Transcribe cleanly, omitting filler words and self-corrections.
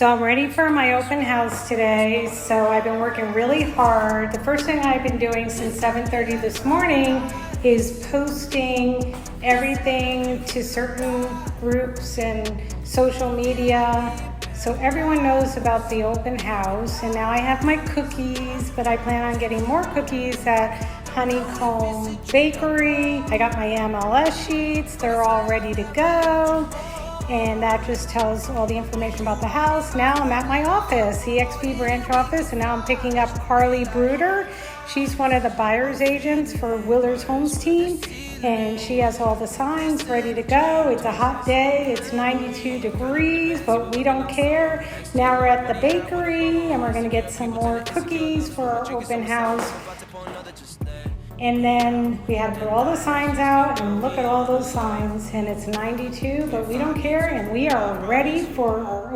So I'm ready for my open house today. So I've been working really hard. The first thing I've been doing since 7:30 this morning is posting everything to certain groups and social media so everyone knows about the open house. And now I have my cookies, but I plan on getting more cookies at Honeycomb Bakery. I got my MLS sheets. They're all ready to go. And that just tells all the information about the house. Now I'm at my office, EXP branch office, and now I'm picking up Carly Bruder. She's one of the buyer's agents for Willer's Homes team, and she has all the signs ready to go. It's a hot day, it's 92 degrees, but we don't care. Now we're at the bakery, and we're gonna get some more cookies for our open house. And then we had to put all the signs out, and look at all those signs, and it's 92, but we don't care, and we are ready for our open